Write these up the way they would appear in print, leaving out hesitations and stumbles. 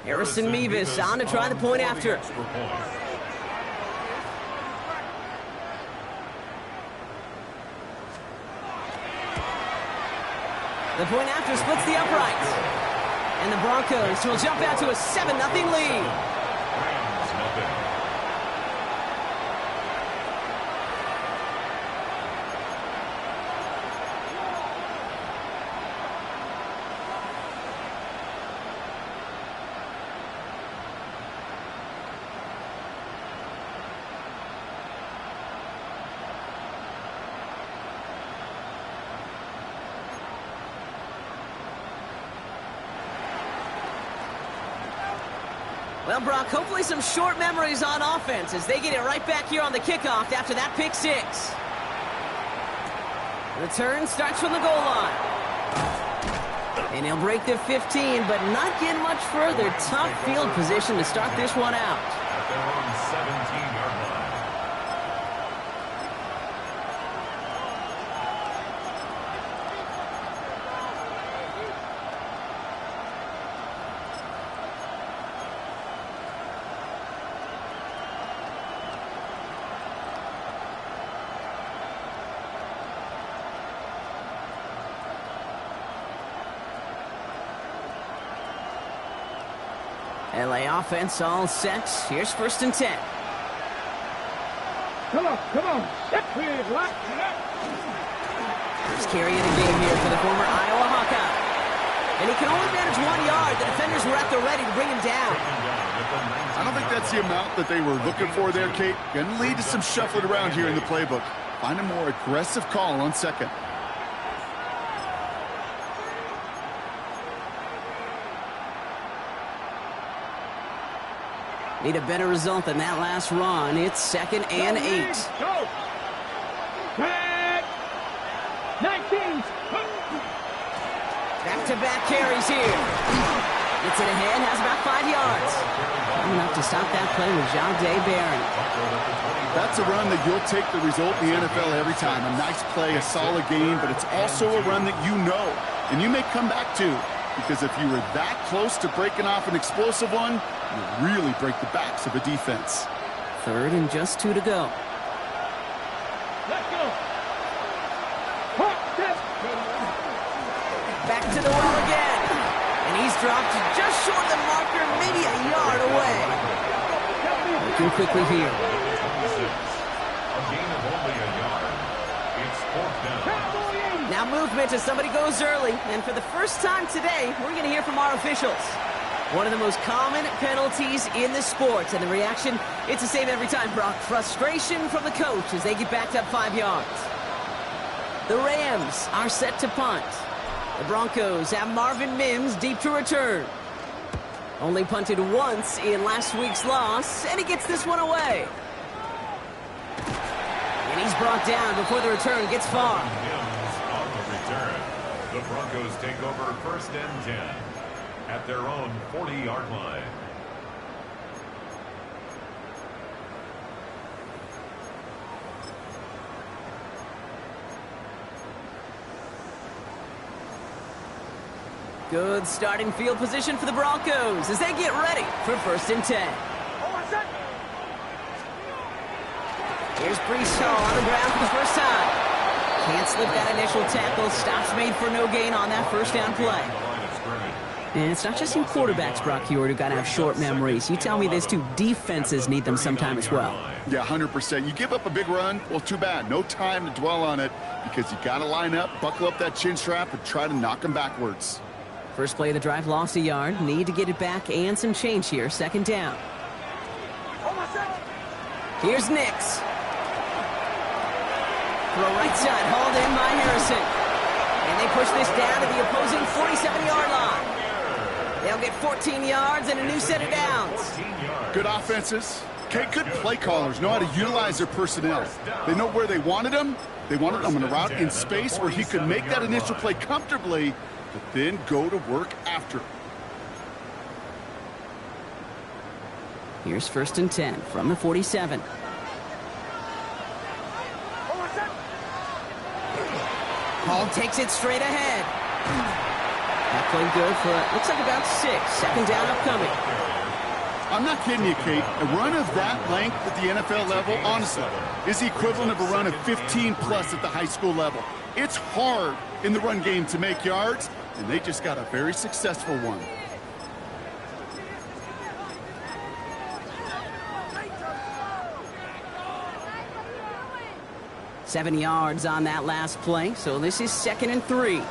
Harrison Mevis on to try the point after. The point after splits the uprights. And the Broncos will jump out to a 7-0 lead. Well, Brock, hopefully some short memories on offense as they get it right back here on the kickoff after that pick six. Return starts from the goal line. And he'll break the 15, but not get much further. Tough field position to start this one out. At their own 17-yard line. LA offense all set. Here's 1st and 10. Come on. First carry of the game here for the former Iowa Hawkeye. And he can only manage 1 yard. The defenders were at the ready to bring him down. I don't think that's the amount that they were looking for there, Kate. Going to lead to some shuffling around here in the playbook. Find a more aggressive call on second. Need a better result than that last run. It's 2nd and 8. Go. Back. 19. Back-to-back carries here. Gets it ahead, has about 5 yards. Enough to stop that play with Jahdae Barron. That's a run that you'll take the result in the NFL every time. A nice play, a solid game, but it's also a run that you know, and you may come back to. Because if you were that close to breaking off an explosive one, you really break the backs of a defense. 3rd and just 2 to go. Let's go. Back to the well again. And he's dropped just short of the marker, maybe a yard away. Looking quickly here. A gain of only a yard. It's 4th down. Now movement as somebody goes early. And for the first time today, we're going to hear from our officials. One of the most common penalties in the sport. And the reaction, it's the same every time, Brock. Frustration from the coach as they get backed up 5 yards. The Rams are set to punt. The Broncos have Marvin Mims deep to return. Only punted once in last week's loss, and he gets this one away. And he's brought down before the return gets far. On the return, the Broncos take over 1st and 10 at their own 40-yard line. Good starting field position for the Broncos as they get ready for 1st and 10. Here's Breece Hall on the ground for the first time. Can't slip that initial tackle. Stops made for no gain on that 1st down play. And it's not just you quarterbacks, Brock Huard, who got to have short memories. You tell me this too, defenses need them sometime as well. Yeah, 100%. You give up a big run, well, too bad. No time to dwell on it because you got to line up, buckle up that chin strap, and try to knock them backwards. First play of the drive lost a yard. Need to get it back and some change here. 2nd down. Here's Nix. Throw right side, hauled in by Harrison. And they push this down to the opposing 47-yard line. They'll get 14 yards and a new set of downs. Good offenses. Okay, good play callers know how to utilize their personnel. They know where they wanted them. They wanted them on a route in space where he could make that initial play comfortably, but then go to work after. Here's 1st and 10 from the 47. Hall takes it straight ahead. That played good for, looks like about 6. Second down upcoming. I'm not kidding you, Kate. A run of that length at the NFL level, honestly, is the equivalent of a run of 15-plus at the high school level. It's hard in the run game to make yards, and they just got a very successful one. Seven yards on that last play, so this is 2nd and 3.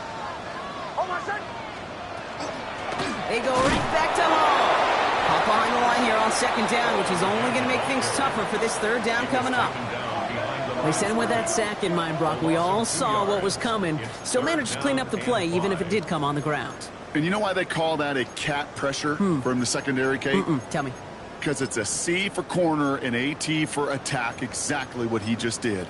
They go right back to Hall. Hop behind the line here on 2nd down, which is only going to make things tougher for this 3rd down coming up. They sent him with that sack in mind, Brock. We all saw what was coming. Still managed to clean up the play, even if it did come on the ground. And you know why they call that a cat pressure from the secondary, Kate? Tell me. Because it's a C for corner and a T for attack, exactly what he just did.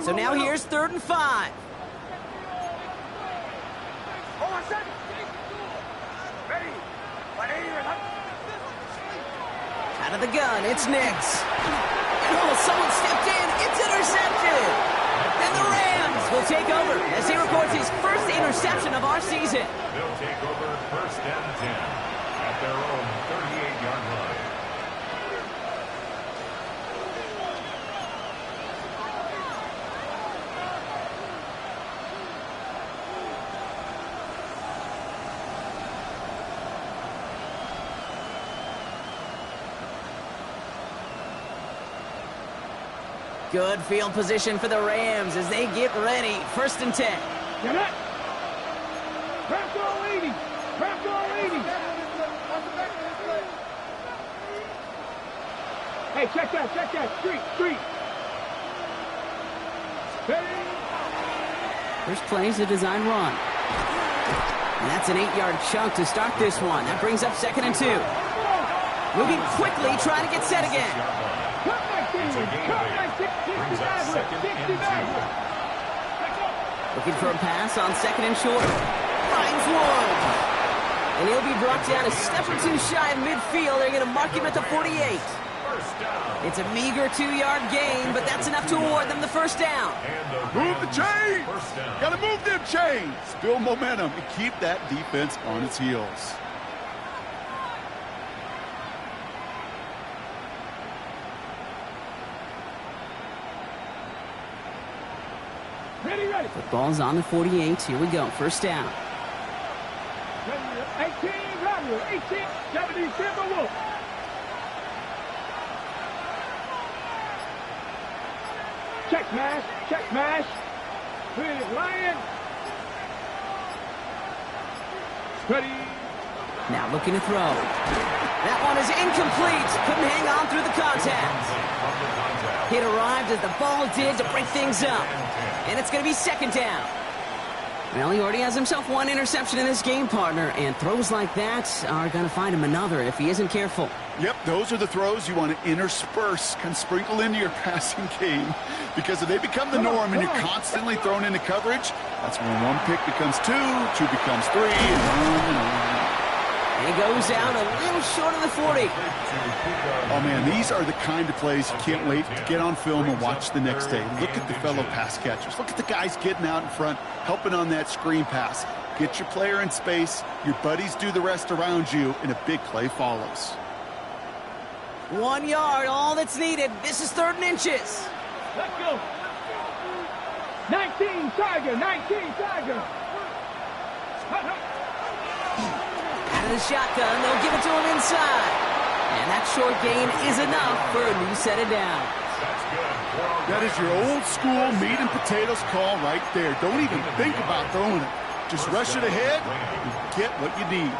So now here's 3rd and 5. Out of the gun, it's Nix. Oh, someone stepped in. It's intercepted. And the Rams will take over as he records his first interception of our season. They'll take over 1st and 10 at their own 38-yard line. Good field position for the Rams as they get ready. 1st and 10. Get it. Press all 80. Press all 80. Hey, check that. Street. Hey. First play is a design run. And that's an 8-yard chunk to start this one. That brings up 2nd and 2. Moving quickly, trying to get set again. Looking for a pass on 2nd and short. Finds one. And he'll be brought down a step or 2 shy of midfield. They're going to mark him at the 48. It's a meager 2-yard gain, but that's enough to award them the 1st down. Move the chains! Got to move them chains! Build momentum and keep that defense on its heels. Ready. Football's on the 48. Here we go. 1st down. 18, 70, Timberwolf. Check mash. Lion. Ready. Now looking to throw. That one is incomplete. Couldn't hang on through the contact. It arrived as the ball did to break things up. And it's going to be 2nd down. Well, he already has himself 1 interception in this game, partner, and throws like that are going to find him another if he isn't careful. Yep, those are the throws you want to intersperse, can sprinkle into your passing game, because if they become the norm and you're constantly thrown into coverage, that's when 1 pick becomes 2, 2 becomes 3, and on and on. And he goes out a little short of the 40. Oh, man, these are the kind of plays you can't wait to get on film and watch the next day. Look at the fellow pass catchers. Look at the guys getting out in front, helping on that screen pass. Get your player in space, your buddies do the rest around you, and a big play follows. 1 yard, all that's needed. This is 3rd and inches. Let's go. 19 Tiger. Out of the shotgun, they'll give it to him inside. And that short gain is enough for a new set of downs. That is your old school meat and potatoes call right there. Don't even think about throwing it. Just rush it ahead and get what you need.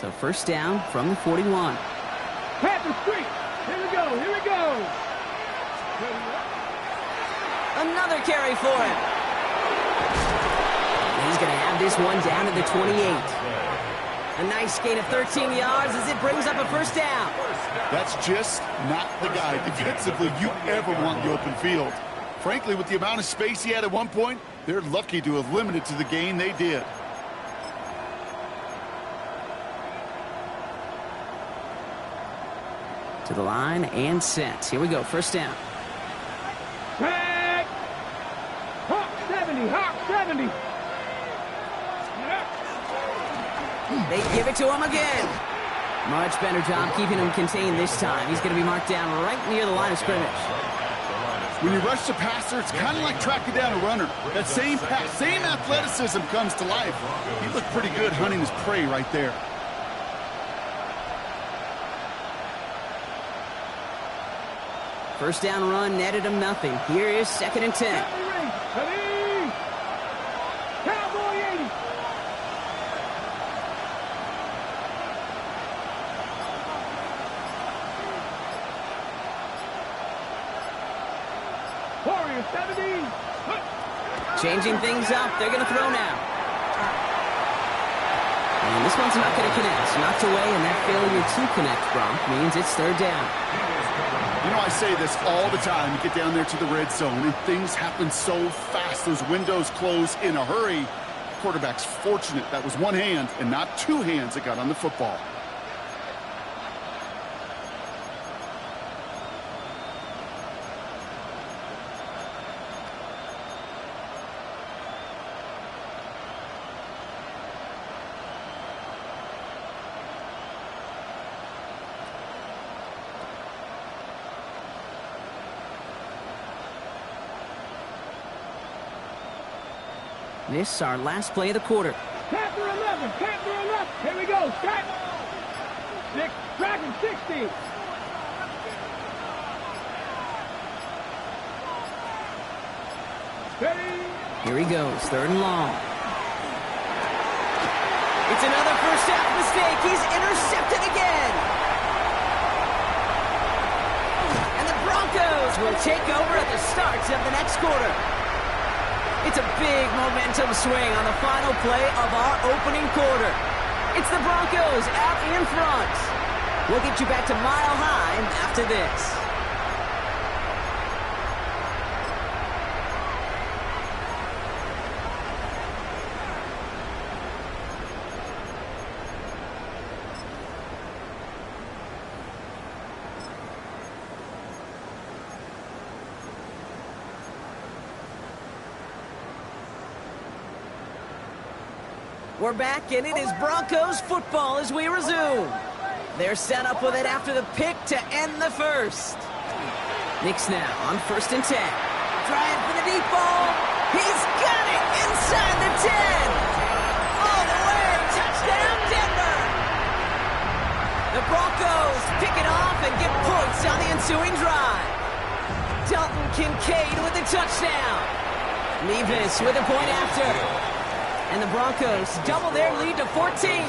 So 1st down from the 41. Panther Street. Here we go. Another carry for him. He's going to have this one down at the 28. A nice gain of 13 yards as it brings up a 1st down. That's just not the guy defensively you ever want in the open field. Frankly, with the amount of space he had at one point, They're lucky to have limited to the gain they did. To the line and set. Here we go, first down. Tag! Hawk 70, Hawk 70. They give it to him again. Much better job keeping him contained this time. He's going to be marked down right near the line of scrimmage. When you rush the passer, it's kind of like tracking down a runner. That same pass, same athleticism comes to life. He looked pretty good hunting his prey right there. First down run netted him nothing. Here is 2nd and 10. Cowboy 80. Warrior 70. Changing things up. They're going to throw now. And this one's not going to connect. Knocked away, and that failure to connect, Bronk, means it's 3rd down. You know, I say this all the time. You get down there to the red zone, and things happen so fast. Those windows close in a hurry. Quarterback's fortunate that was one hand and not two hands that got on the football. This is our last play of the quarter. Panther 11, Panther 11. Here we go, Scott. 6, Dragon 60. Ready. Here he goes, 3rd and long. It's another first half mistake. He's intercepted again. And the Broncos will take over at the start of the next quarter. It's a big momentum swing on the final play of our opening quarter. It's the Broncos out in front. We'll get you back to Mile High after this. We're back, and it is Broncos football as we resume. They're set up with it after the pick to end the first. Knicks now on 1st and 10. Trying for the deep ball. He's got it inside the 10. All the way. Touchdown, Denver. The Broncos pick it off and get points on the ensuing drive. Dalton Kincaid with the touchdown. Levis with a point after. And the Broncos double their lead to 14. 14.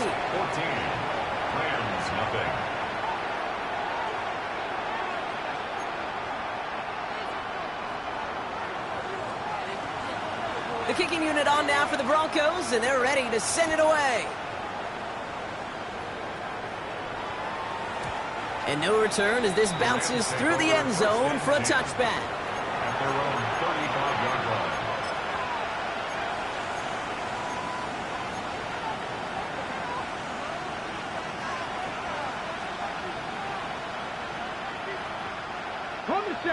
Rams, nothing. The kicking unit on now for the Broncos, and they're ready to send it away. And no return as this bounces through the end zone for a touchback. At their own 35-yard line.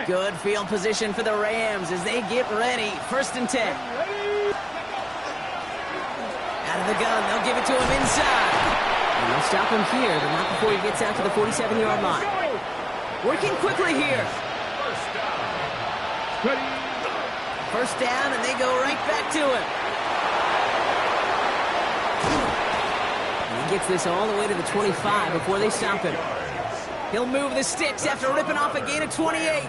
Good field position for the Rams as they get ready. 1st and 10. Out of the gun, they'll give it to him inside. And they'll stop him here, but not before he gets out to the 47-yard line. Working quickly here. First down, and they go right back to him. And he gets this all the way to the 25 before they stop him. He'll move the sticks after ripping off a gain of 28.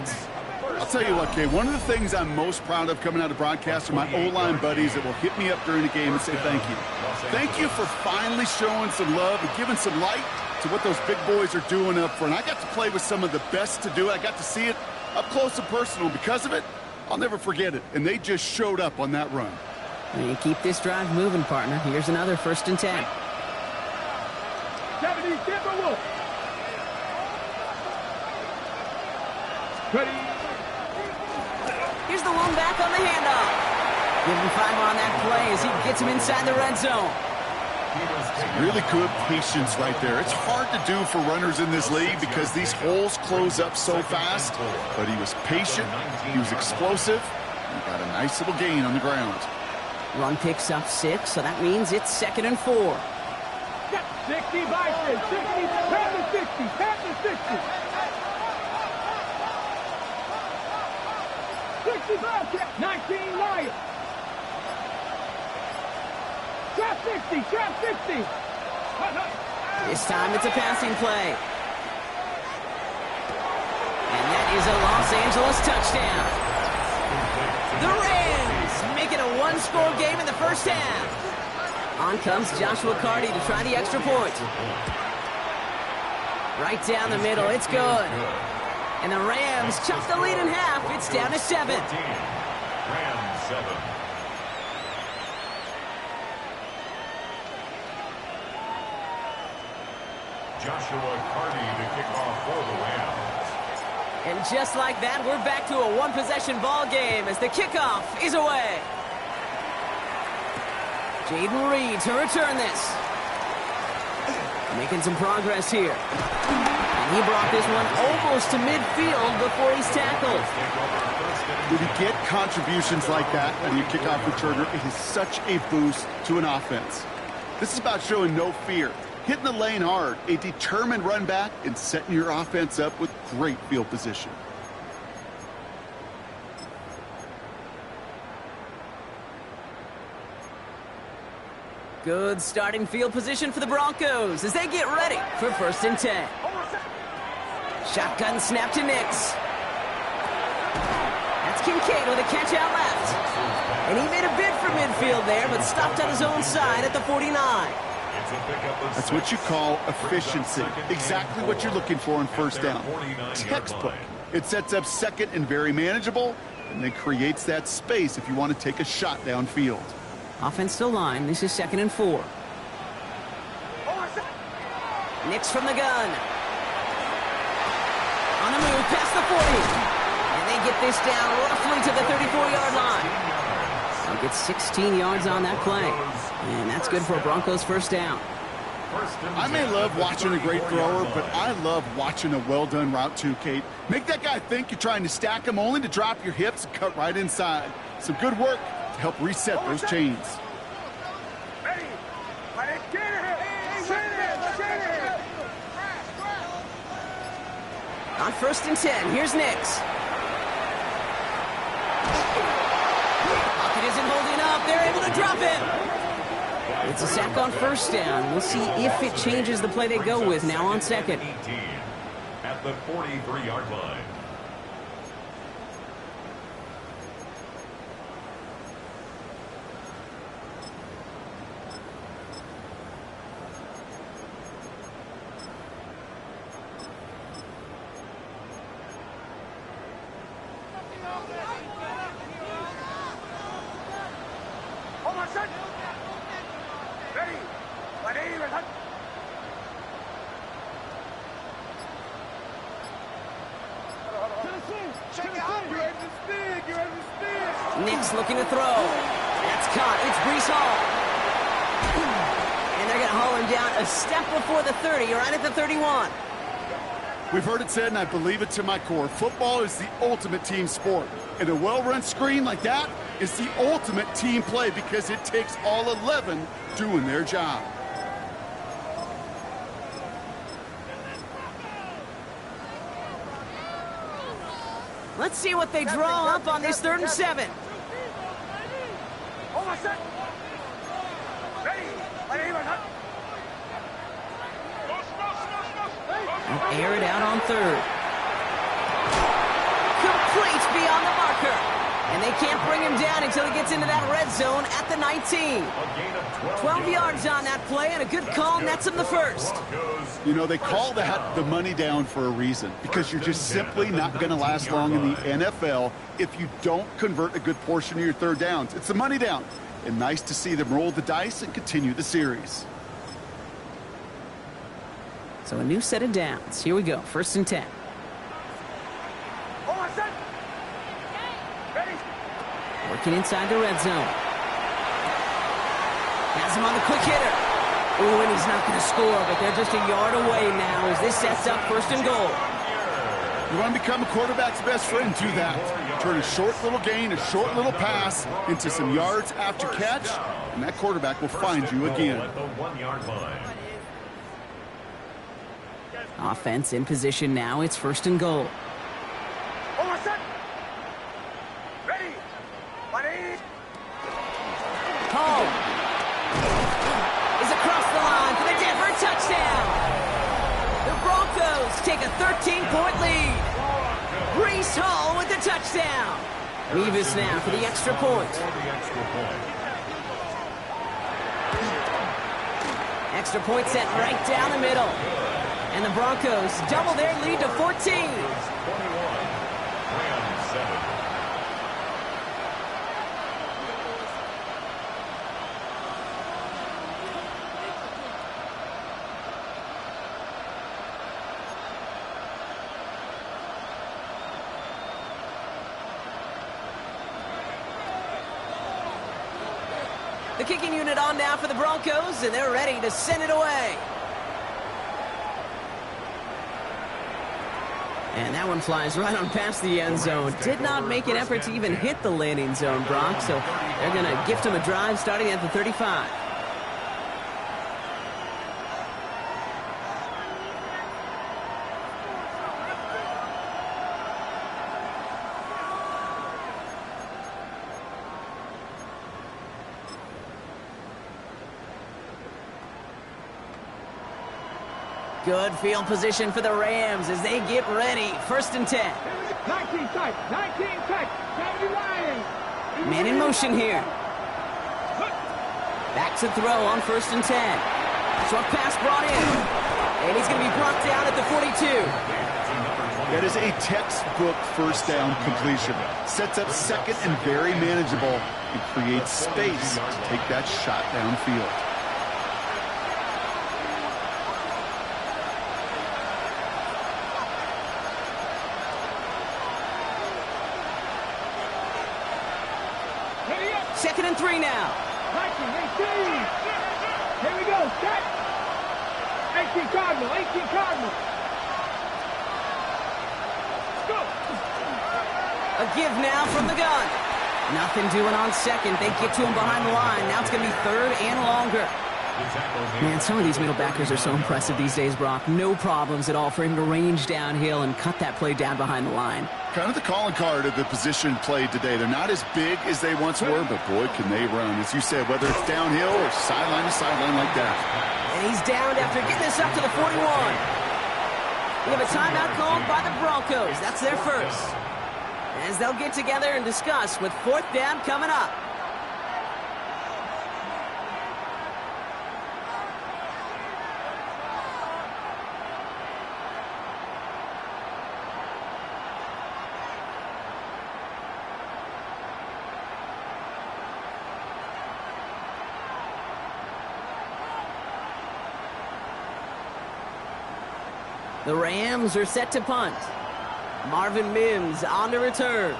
I'll tell you what, Kay, one of the things I'm most proud of coming out of broadcast are my O-line buddies that will hit me up during the game and say thank you. Thank you for finally showing some love and giving some light to what those big boys are doing up front. I got to play with some of the best to do it. I got to see it up close and personal. Because of it, I'll never forget it. And they just showed up on that run. And keep this drive moving, partner. Here's another 1st and 10. 70, Timberwolves. Ready. Here's the one back on the handoff. Give him 5 on that play as he gets him inside the red zone. Really good patience right there. It's hard to do for runners in this league because these holes close up so fast. But he was patient, he was explosive, and got a nice little gain on the ground. Run picks up 6, so that means it's 2nd and 4. 60 Vikings, 60, Panthers 60, Panthers 60. 65, 19 Lions. Trap 60, trap 60. This time it's a passing play. And that is a Los Angeles touchdown. The Rams make it a 1-score game in the first half. On comes Joshua Carty to try the extra point. Right down the middle, it's good. And the Rams chop the lead in half. It's down to 7. Rams 7. Joshua Carty to kick off for the Rams. And just like that, we're back to a 1-possession ball game as the kickoff is away. Jaden Reed to return this. Making some progress here. And he brought this one almost to midfield before he's tackled. When you get contributions like that out of your kickoff returner, it is such a boost to an offense. This is about showing no fear, hitting the lane hard, a determined run back, and setting your offense up with great field position. Good starting field position for the Broncos as they get ready for 1st and 10. Shotgun snap to Nix. That's Kincaid with a catch out left. And he made a bid for midfield there, but stopped on his own side at the 49. That's what you call efficiency. Exactly what you're looking for in 1st down. Textbook. It sets up 2nd and very manageable, and then creates that space if you want to take a shot downfield. Offense still line. This is 2nd and 4. Nix from the gun. On the move, past the 40. And they get this down roughly to the 34-yard line. They'll get 16 yards on that play. And that's good for a Broncos 1st down. I may love watching a great thrower, but I love watching a well-done route too, Kate. Make that guy think you're trying to stack him only to drop your hips and cut right inside. Some good work to help reset those chains. On 1st and 10, here's Nix. Pocket isn't holding up. They're able to drop him. It's a sack on 1st down. We'll see if it changes the play they go with now on 2nd. At the 43-yard line. Nix looking to throw. That's caught. It's Breece Hall. And they're going to haul him down a step before the 30, right at the 31. We've heard it said, and I believe it to my core, football is the ultimate team sport. And a well-run screen like that is the ultimate team play because it takes all 11 doing their job. Let's see what they draw up on this 3rd and 7. They'll air it out on 3rd. Complete beyond the marker. And they can't bring him down until he gets into that red zone at the 19. 12 yards on that play, and a good call nets him the 1st. You know, they call that the money down for a reason, because you're just simply not going to last long in the NFL if you don't convert a good portion of your 3rd downs. It's the money down, and nice to see them roll the dice and continue the series. So a new set of downs. Here we go, 1st and 10. Working inside the red zone. Has him on the quick hitter. Ooh, and he's not going to score, but they're just a yard away now as this sets up first and goal. You want to become a quarterback's best friend, do that. Turn a short little gain, a short little pass into some yards after catch, and that quarterback will find you again. At the 1-yard line. Offense in position now. It's first and goal. Hall is across the line for the Denver touchdown. The Broncos take a 13-point lead. Breece Hall with the touchdown. Nevis now for the extra point. Extra point set right down the middle. And the Broncos double their lead to 14. The kicking unit on now for the Broncos, and they're ready to send it away. And that one flies right on past the end zone. Did not make an effort to even hit the landing zone, Brock, so they're going to gift him a drive starting at the 35. Good field position for the Rams as they get ready. First and 10. 19 tight, 19 tight, 79. Man in motion here. Back to throw on first and 10. Short pass brought in. And he's going to be brought down at the 42. That is a textbook first down completion. Sets up second and very manageable and creates space to take that shot downfield. Second and 3 now. 19, 18. Here we go, set. 18 Cardinal, 18 Cardinal. Go. A give now from the gun. Nothing doing on second. They get to him behind the line. Now it's going to be third and longer. Man, some of these middle backers are so impressive these days, Brock. No problems at all for him to range downhill and cut that play down behind the line. Kind of the calling card of the position played today. They're not as big as they once were, but boy, can they run. As you said, whether it's downhill or sideline to sideline like that. And he's downed after getting this up to the 41. We have a timeout called by the Broncos. That's their first. As they'll get together and discuss with fourth down coming up. The Rams are set to punt. Marvin Mims on to return.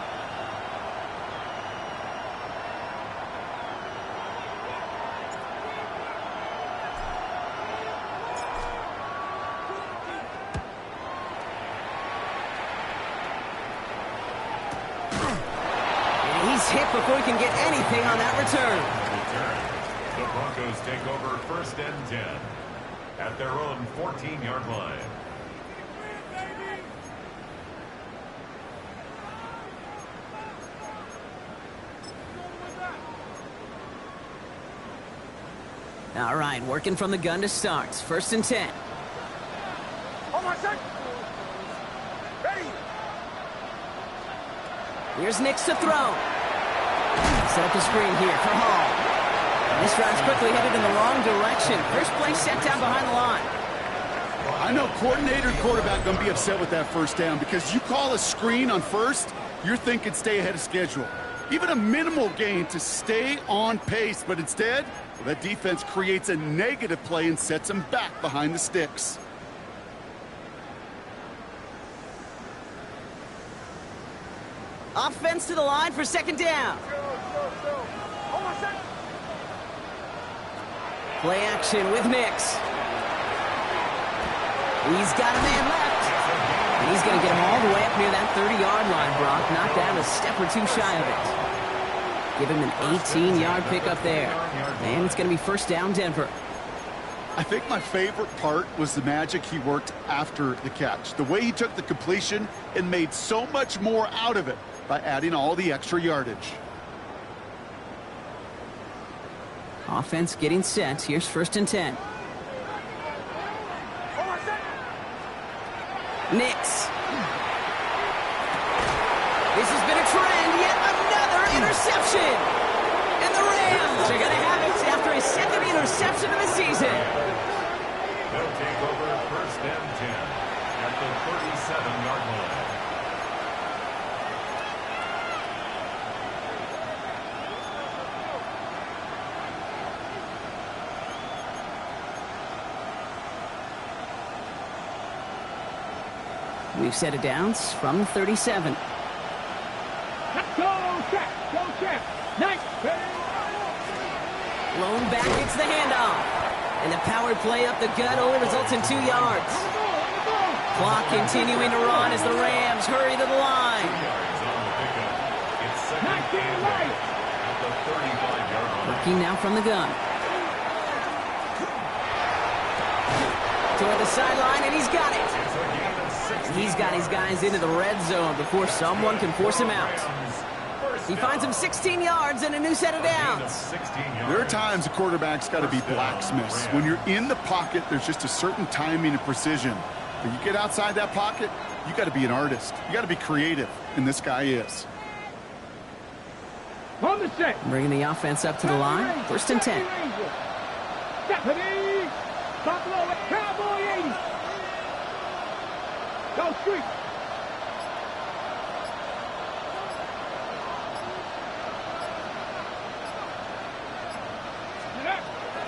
And he's hit before he can get anything on that return. The Broncos take over first and 10 at their own 14-yard line. All right, working from the gun to start. First and 10. Hold on, set. Ready. Here's Nix to throw. Set up a screen here for Hall. And this drive's quickly headed in the wrong direction. First play set down behind the line. I know coordinator and quarterback going to be upset with that first down because you call a screen on first, you're thinking stay ahead of schedule. Even a minimal gain to stay on pace, but instead, well, that defense creates a negative play and sets them back behind the sticks. Offense to the line for second down. Play action with Nix. He's got a man left. And he's going to get him all the way up near that 30-yard line, Brock. Knocked down a step or two shy of it. Give him an 18-yard pickup there. And it's going to be first down, Denver. I think my favorite part was the magic he worked after the catch. The way he took the completion and made so much more out of it by adding all the extra yardage. Offense getting set. Here's first and 10. Nix. This has been a trend. Yet another interception. And the Rams are going to have it after a second interception of the season. They'll take over first and 10 at the 37-yard line. We've set it down from the 37. Go check. Nice. Blown back, it's the handoff. And the power play up the gut only results in 2 yards. Clock continuing to run as the Rams hurry to the line. 2 yards on the pickup. It's second and 8 at the 35-yard line. Working now from the gun. Toward the sideline, and he's got it. He's got his guys into the red zone before someone can force him out. He finds him 16 yards and a new set of downs. There are times a quarterback's got to be blacksmiths. When you're in the pocket, there's just a certain timing and precision. But you get outside that pocket, you got to be an artist. You got to be creative, and this guy is. On the set. Bringing the offense up to the line. First and 10. Stephanie. Buffalo at Cowboy 80. Go street.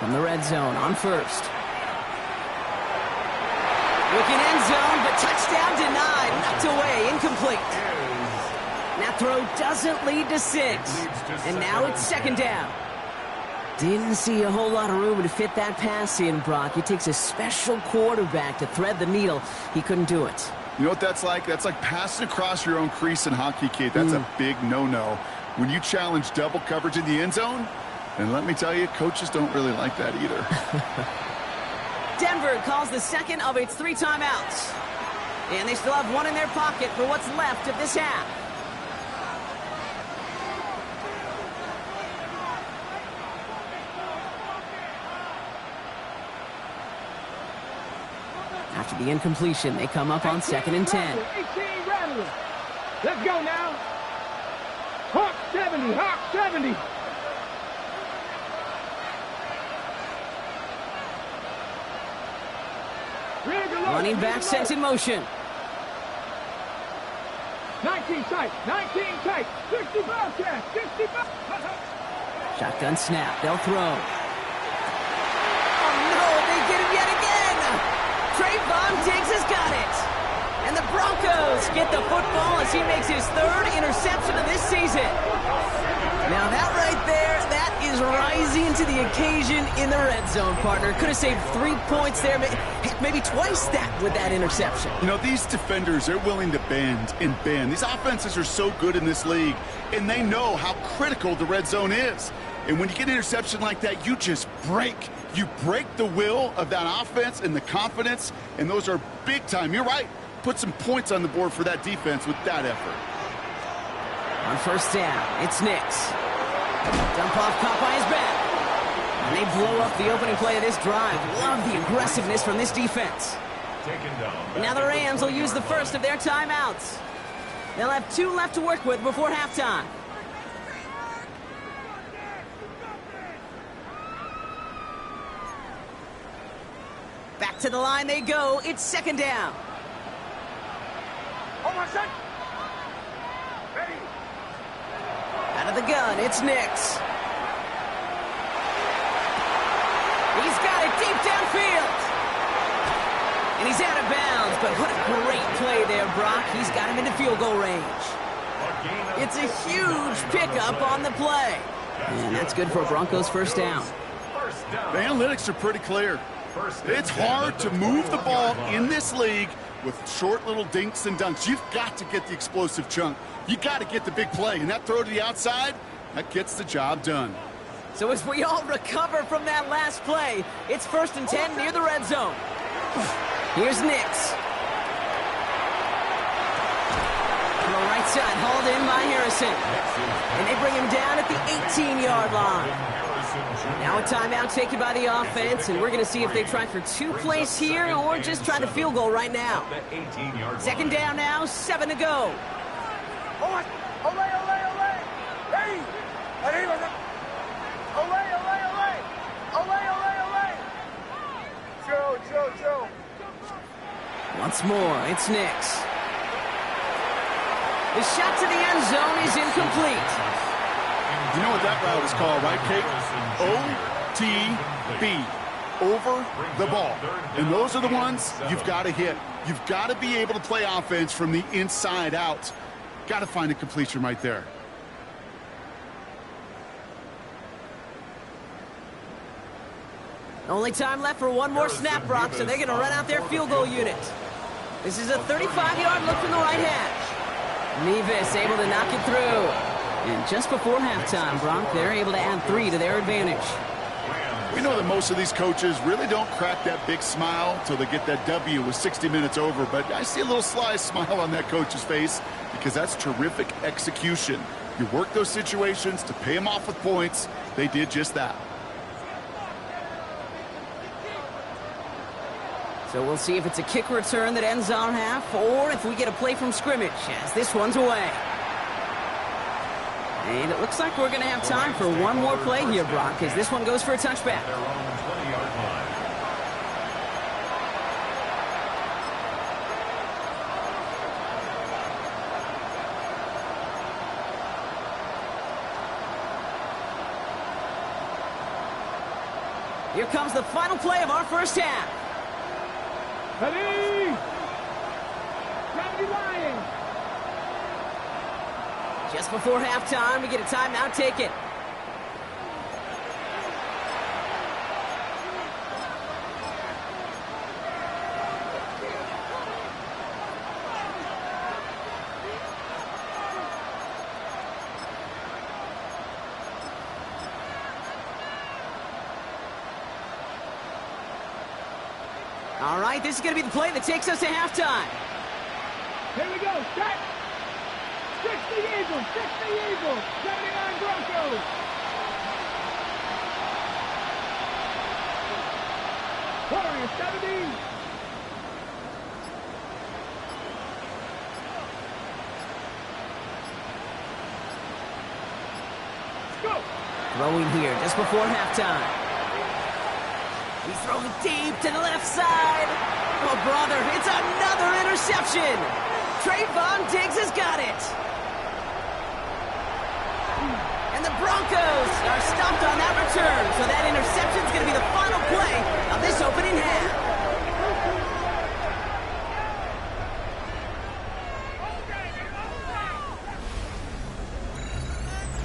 From the red zone on first. Looking end zone, but touchdown denied. Knocked away, incomplete. That throw doesn't lead to 6. And now it's second down. Didn't see a whole lot of room to fit that pass in, Brock. It takes a special quarterback to thread the needle. He couldn't do it. You know what that's like? That's like passing across your own crease in hockey, Kate. That's a big no-no. When you challenge double coverage in the end zone, and let me tell you, coaches don't really like that either. Denver calls the second of its 3 timeouts. And they still have 1 in their pocket for what's left of this half. After the incompletion, they come up on second and 10. 18 Rattler. Let's go now. Hawk 70. Hawk 70. Running back sent in motion. 19 tight. 19 tight. 65 cash. 65. Shotgun snap. They'll throw. Oh, no. They get him yet again. Trayvon Diggs has got it. And the Broncos get the football as he makes his 3rd interception of this season. Now that right there, that is rising to the occasion in the red zone, partner. Could have saved 3 points there, maybe twice that with that interception. You know, these defenders, they're willing to bend and bend. These offenses are so good in this league, and they know how critical the red zone is. And when you get an interception like that, you just break. You break the will of that offense and the confidence, and those are big time. You're right. Put some points on the board for that defense with that effort. On first down, it's Nix. Dump off caught by his back. And they blow up the opening play of this drive. Love the aggressiveness from this defense. And now the Rams will use the first of their timeouts. They'll have 2 left to work with before halftime. Back to the line they go. It's second down. Out of the gun, it's Nix. He's got it deep downfield. And he's out of bounds, but what a great play there, Brock. He's got him into field goal range. It's a huge pickup on the play. And that's good for a Broncos first down. The analytics are pretty clear. It's hard to move the ball in this league with short little dinks and dunks. You've got to get the explosive chunk. You got to get the big play. And that throw to the outside, that gets the job done. So as we all recover from that last play, it's 1st and 10 near the red zone. Here's Nix. On the right side, hauled in by Harrison. And they bring him down at the 18-yard line. Now a timeout taken by the offense, and we're going to see if they try for 2 plays here or just try the field goal right now. 2nd down now, 7 to go. Once more, it's Nix. The shot to the end zone is incomplete. You know what that route is called, right, Kate? OTB. Over the ball. And those are the ones you've got to hit. You've got to be able to play offense from the inside out. Got to find a completion right there. Only time left for one more snap, Brock, so they're going to run out their field goal unit. This is a 35-yard look from the right hash. Nevis able to knock it through. And just before halftime, Brock, they're able to add 3 to their advantage. We know that most of these coaches really don't crack that big smile till they get that W with 60 minutes over, but I see a little sly smile on that coach's face because that's terrific execution. You work those situations to pay them off with points. They did just that. So we'll see if it's a kick return that ends our half or if we get a play from scrimmage as this one's away. And it looks like we're going to have time for one more play here, Brock, as this one goes for a touchback. Here comes the final play of our first half. Ready? Gravity Lions. Just before halftime, we get a timeout taken. All right, this is going to be the play that takes us to halftime. Here we go. Set. 60 Eagles. 60 Eagles. 79 Broncos. Warriors 70. Let's go. Throwing here just before halftime. He's throwing deep to the left side. Oh, brother, it's another interception. Trayvon Diggs has got it. And the Broncos are stopped on that return. So that interception is going to be the final play of this opening half.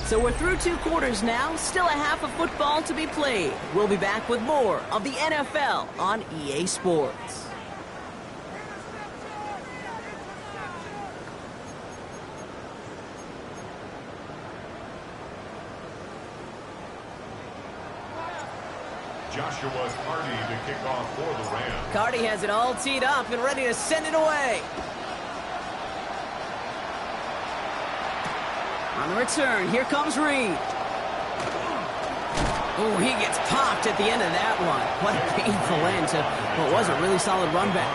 So we're through 2 quarters now, still a half of football to be played. We'll be back with more of the NFL on EA Sports. Joshua Carty to kick off for the Rams. Carty has it all teed up and ready to send it away. On the return, here comes Reed. Oh, he gets popped at the end of that one. What a painful end to what was a really solid run back.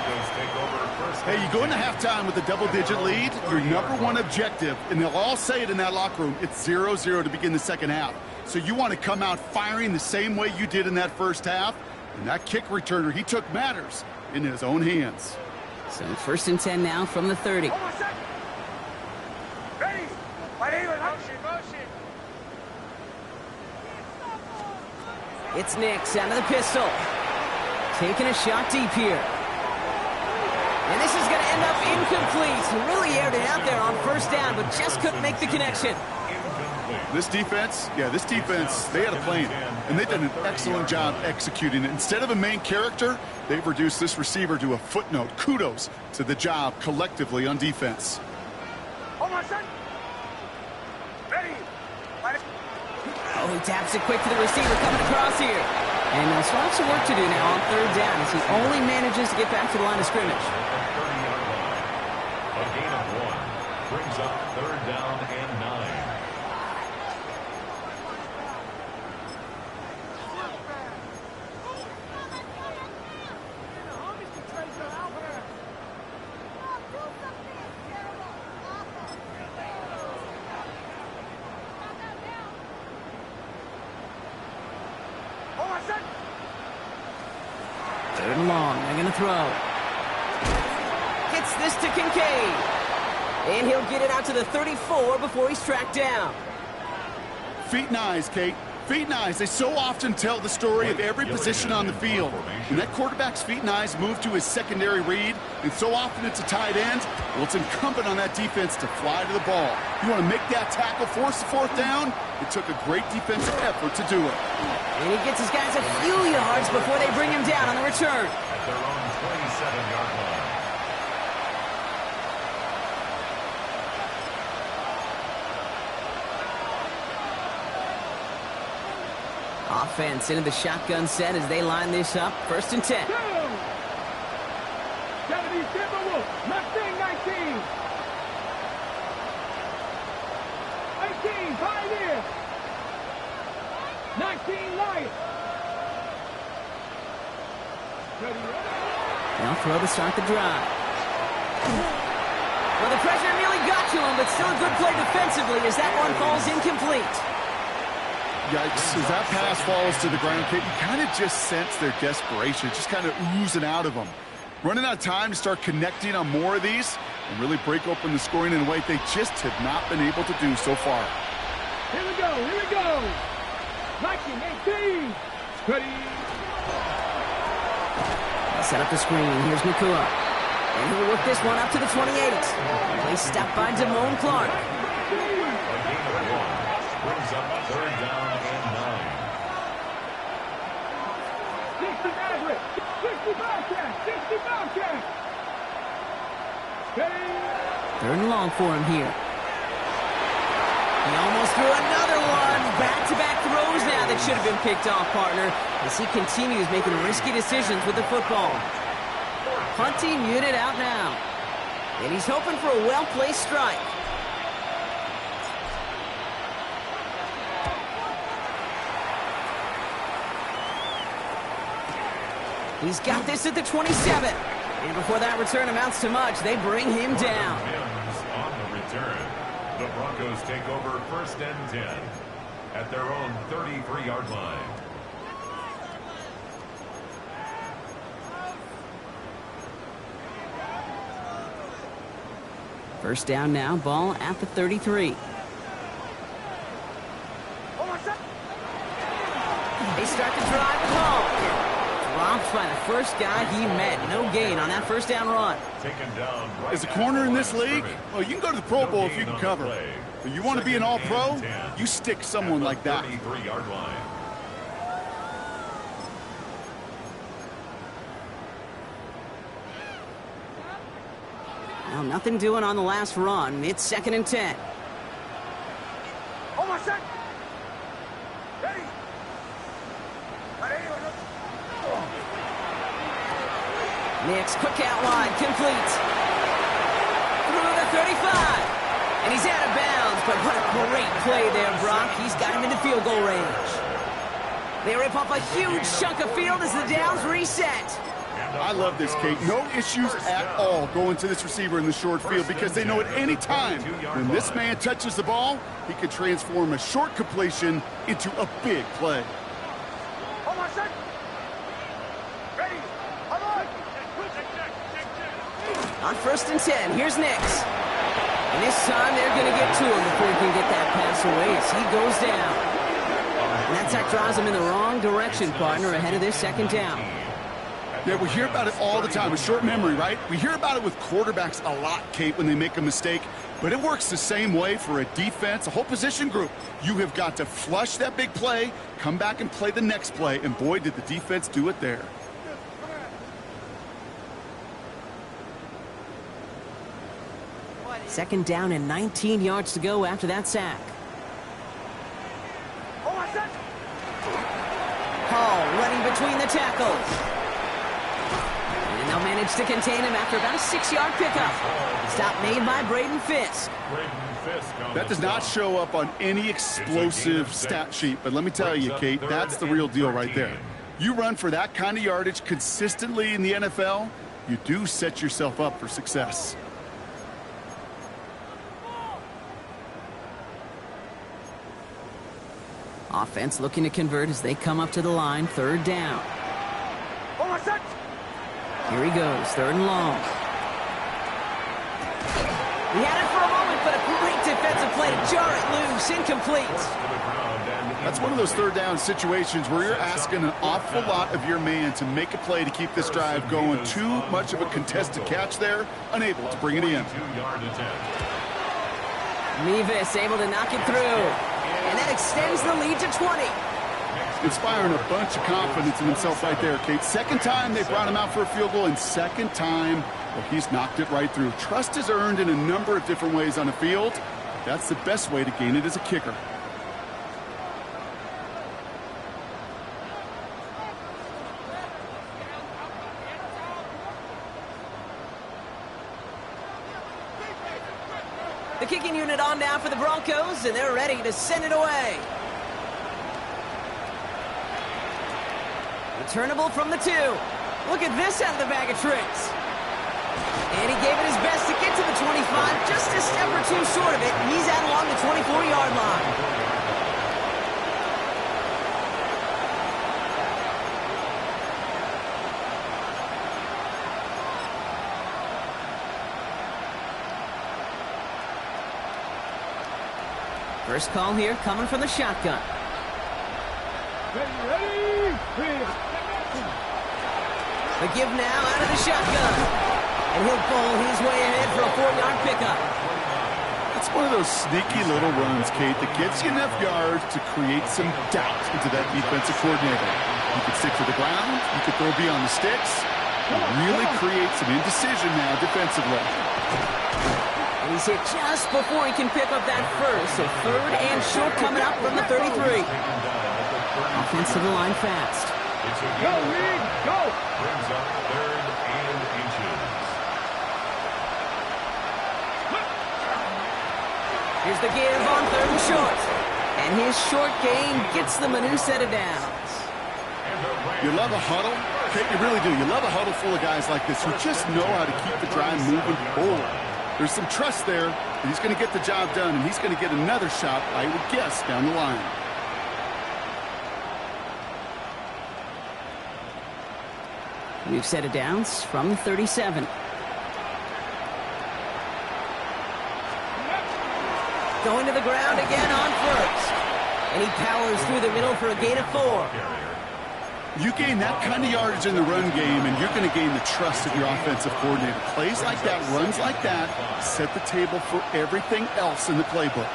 Hey, you go into halftime with a double-digit lead, your number one objective, and they'll all say it in that locker room, it's 0-0 to begin the second half. So you want to come out firing the same way you did in that first half, and that kick returner, he took matters in his own hands. So 1st and 10 now from the 30. It's Nix out of the pistol. Taking a shot deep here. And this is going to end up incomplete. Really aired it out there on first down, but just couldn't make the connection. This defense, they had a plan, and they did an excellent job executing it. Instead of a main character, they've reduced this receiver to a footnote. Kudos to the job collectively on defense. Oh, he taps it quick to the receiver coming across here. And he'll still have some work to do now on third down as he only manages to get back to the line of scrimmage. A gain of 1 brings up third down and 9. Third and long. They're going to throw. Gets this to Kincaid. And he'll get it out to the 34 before he's tracked down. Feet and eyes, Kate. Feet and eyes. They so often tell the story of every position on the field. When that quarterback's feet and eyes move to his secondary read, and so often it's a tight end, well, it's incumbent on that defense to fly to the ball. You want to make that tackle, force the fourth down? It took a great defensive effort to do it. And he gets his guys a few yards before they bring him down on the return. At their own 27-yard line. Offense into the shotgun set as they line this up. First and 10. Gotta be Timberwolf. Mustang 19. 18, Pioneer. 19, Lion. They'll throw to start the drive. Well, the pressure nearly got to him, but still a good play defensively as that one falls incomplete. Yikes, as that pass falls to the ground, Kate, you kind of just sense their desperation, just kind of oozing out of them. Running out of time to start connecting on more of these and really break open the scoring in a way they just have not been able to do so far. Here we go, here we go. 19, 18. Ready. Set up the screen. Here's Nakua. And he'll work this one up to the 28. Play stopped by Damone Clark. A gain of 1 brings up third down and 9. 60 Maverick. 60 Bobcat. 60 Bobcat. Ready. Third and long for him here. He almost threw another one. Back-to-back throws now that should have been picked off, partner, as he continues making risky decisions with the football. Punting unit out now. And he's hoping for a well-placed strike. He's got this at the 27. And before that return amounts to much, they bring him down. On the return, the Broncos take over first and 10 at their own 33-yard line. First down now, ball at the 33. They start to drive the ball. Dropped by the first guy he met. No gain on that first down run. Taken down right As a corner in this league, well, you can go to the Pro Bowl if you can cover. But you want to be an all-pro, you stick someone like that. 33-yard line. Well, nothing doing on the last run. It's second and 10. Nix, quick out wide, complete. Through the 35. And he's out of bounds, but what a great play there, Brock. He's got him into field goal range. They rip off a huge chunk of field as the downs reset. I love this, Kate. No issues at all going to this receiver in the short field because they know at any time when this man touches the ball, he can transform a short completion into a big play. On first and 10, here's Nix. And this time they're going to get to him before he can get that pass away as he goes down. And that sack drives him in the wrong direction, partner, ahead of this second down. At Yeah, we hear about it all the time. A short memory, right? We hear about it with quarterbacks a lot, Kate, when they make a mistake. But it works the same way for a defense, a whole position group. You have got to flush that big play, come back and play the next play, and boy, did the defense do it there. Second down and 19 yards to go after that sack. Hall running between the tackles. And they'll manage to contain him after about a 6-yard pickup. Stop made by Braden Fisk. That does not show up on any explosive stat sheet, but let me tell you, Kate, that's the real deal right there. You run for that kind of yardage consistently in the NFL, you do set yourself up for success. Offense looking to convert as they come up to the line. Third down. Here he goes. Third and long. He had it for a moment, but a great defensive play to jar it loose. Incomplete. That's one of those third down situations where you're asking an awful lot of your man to make a play to keep this drive going. Too much of a contested catch there. Unable to bring it in. Mevis able to knock it through. And that extends the lead to 20. Inspiring a bunch of confidence in himself right there, Kate. Second time they brought him out for a field goal, and second time, well, he's knocked it right through. Trust is earned in a number of different ways on the field. That's the best way to gain it as a kicker. The kicking unit on now for the Broncos, and they're ready to send it away. Returnable from the 2. Look at this out of the bag of tricks. And he gave it his best to get to the 25, just a step or two short of it. He's out along the 24-yard line. First call here coming from the shotgun. The give now out of the shotgun. And he'll pull his way ahead for a 4-yard pickup. That's one of those sneaky little runs, Kate, that gets you enough yards to create some doubt into that defensive coordinator. You could stick to the ground, you could throw beyond the sticks, and really create some indecision now defensively. And he's hit just before he can pick up that first. So third and short coming up from the 33. Offense to the line fast. Go, Reed, go! Brings up third and inches. Here's the give on third and short. And his short gain gets them a new set of downs. You love a huddle? Kate, you really do. You love a huddle full of guys like this who just know how to keep the drive moving forward. There's some trust there that he's going to get the job done, and he's going to get another shot, I would guess, down the line. We've set of downs from the 37. Going to the ground again on first. And he powers through the middle for a gain of 4. You gain that kind of yardage in the run game, and you're going to gain the trust of your offensive coordinator. Plays like that, runs like that, set the table for everything else in the playbook.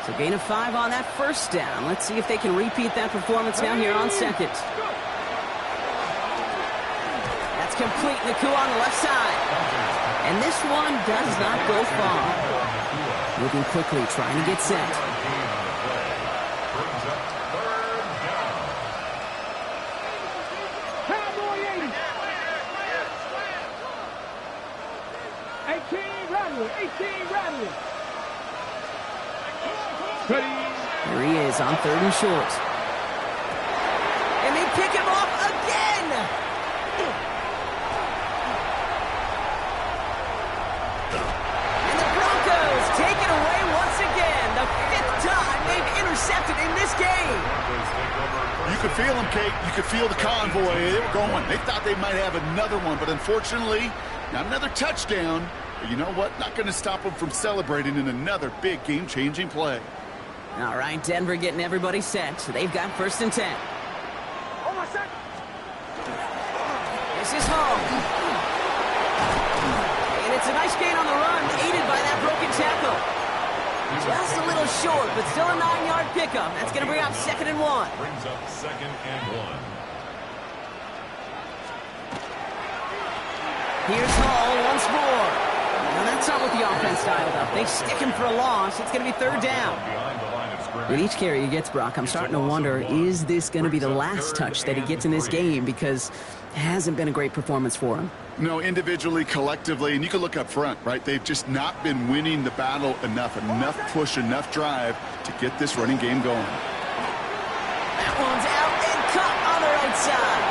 So gain of 5 on that first down. Let's see if they can repeat that performance now here on second. That's complete in the coup on the left side. And this one does not go far. Moving quickly, trying to get set. Brings up third down. Cowboy 80. 18 Rattler, 18 Rattler. Here he is on third and short. And they pick him off again! And the Broncos take it away once again. The 5th time they've intercepted in this game. You could feel them, Kate. You could feel the convoy. They were going. They thought they might have another one, but unfortunately, not another touchdown. But you know what? Not going to stop them from celebrating in another big game-changing play. All right, Denver getting everybody set. So they've got 1st and 10. This is home. And it's a nice gain on the run, aided by that broken tackle. Just a little short, but still a 9-yard pickup. That's going to bring up 2nd and 1. Brings up 2nd and 1. Here's Hall once more. Now that's not what the offense dialed up. They stick him for a loss. It's going to be 3rd down. With each carry he gets, Brock, I'm starting to wonder, is this going to be the last touch that he gets in this game? Because it hasn't been a great performance for him. No, individually, collectively, and you can look up front, right? They've just not been winning the battle enough push, enough drive to get this running game going. That one's out and cut on the right side.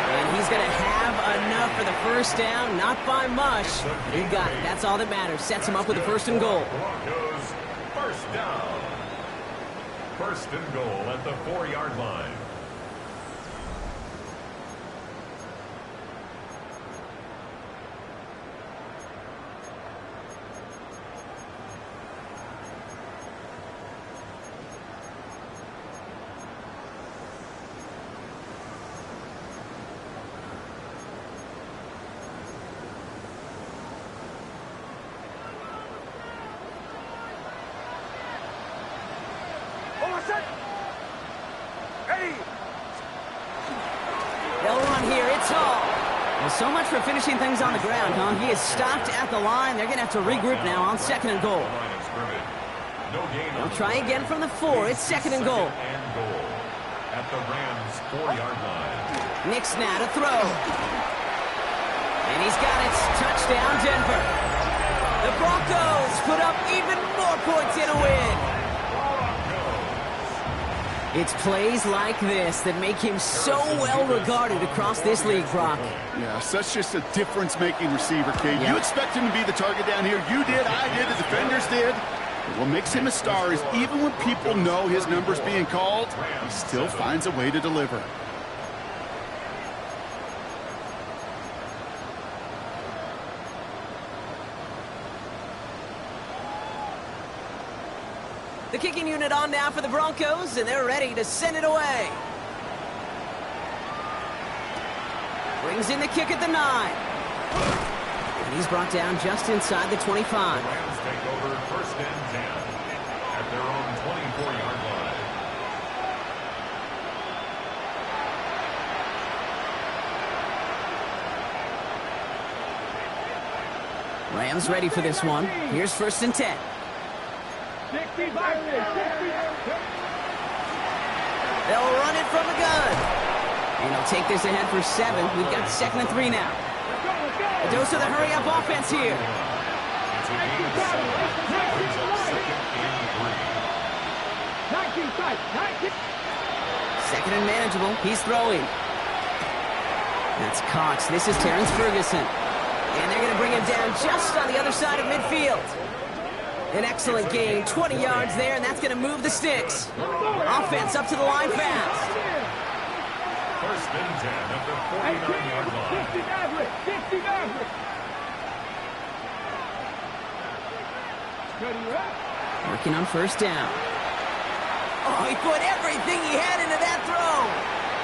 And he's going to have enough for the first down, not by much. He got it. That's all that matters. Sets him up with a 1st and goal. Broncos, 1st down. 1st and goal at the 4-yard line. They'll run here. It's Hall. Well, so much for finishing things on the ground, huh? He is stopped at the line. They're going to have to regroup now on 2nd and goal. They'll try again from the 4. It's 2nd and goal. At the Rams' 4-yard line. Nick's now to throw. And he's got it. Touchdown, Denver. The Broncos put up even more points in a win. It's plays like this that make him so well regarded across this league, Brock. Yeah, such just a difference-making receiver, Kate. You expect him to be the target down here. You did, I did, the defenders did. But what makes him a star is even when people know his number's being called, he still finds a way to deliver. The kicking unit on now for the Broncos, and they're ready to send it away. Brings in the kick at the 9. And he's brought down just inside the 25. Rams take over 1st and 10 at their own 24-yard line. Rams ready for this one. Here's 1st and 10. 65. They'll run it from the gun. And he'll take this ahead for 7. We've got 2nd and 3 now. A dose of the hurry-up offense here. 2nd and manageable. He's throwing. That's Cox. This is Terrence Ferguson. And they're going to bring him down just on the other side of midfield. An excellent gain, 20 yards there, and that's going to move the sticks. Offense up to the line fast. 1st and 10 at the 49-yard line. Working on 1st down. Oh, he put everything he had into that throw.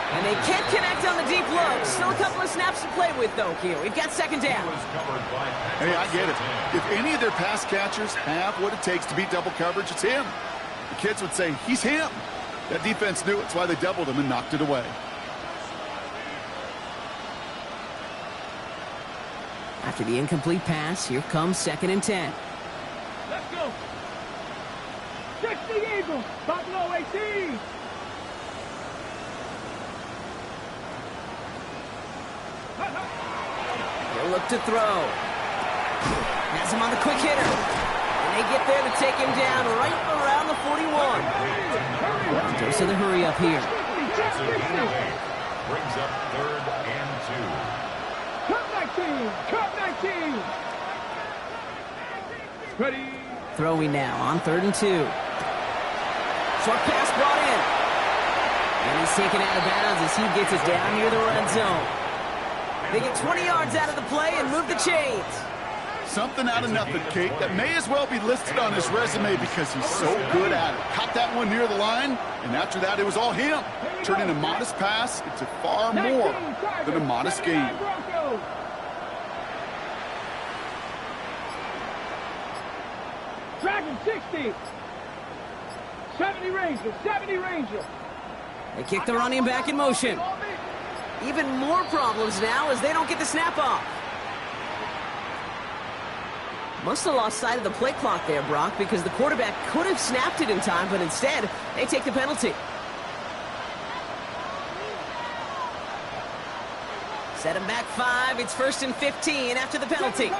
And they can't connect on the deep look. Still a couple of snaps to play with, though, here. We've got 2nd down. Hey, I get it. If any of their pass catchers have what it takes to beat double coverage, it's him. The kids would say, he's him. That defense knew it's why they doubled him and knocked it away. After the incomplete pass, here comes 2nd and 10. Let's go. 60 Eagles. Buffalo 18. He'll look to throw. Has him on the quick hitter. And they get there to take him down right around the 41. Dose of the hurry up here. Brings up 3rd and 2. Cut 19. Ready. Throwing now on 3rd and 2. Short pass brought in. And he's taken out of bounds as he gets it down near the red zone. They get 20 yards out of the play and move the chains. Something out of nothing, Kate, that may as well be listed on his resume because he's so good at it. Caught that one near the line, and after that, it was all him. Turning a modest pass into far more than a modest gain. Dragon 60. 70 Ranger, 70 Ranger. They kick the running back in motion. Even more problems now as they don't get the snap off. Must have lost sight of the play clock there, Brock, because the quarterback could have snapped it in time, but instead, they take the penalty. Set him back 5. It's 1st and 15 after the penalty.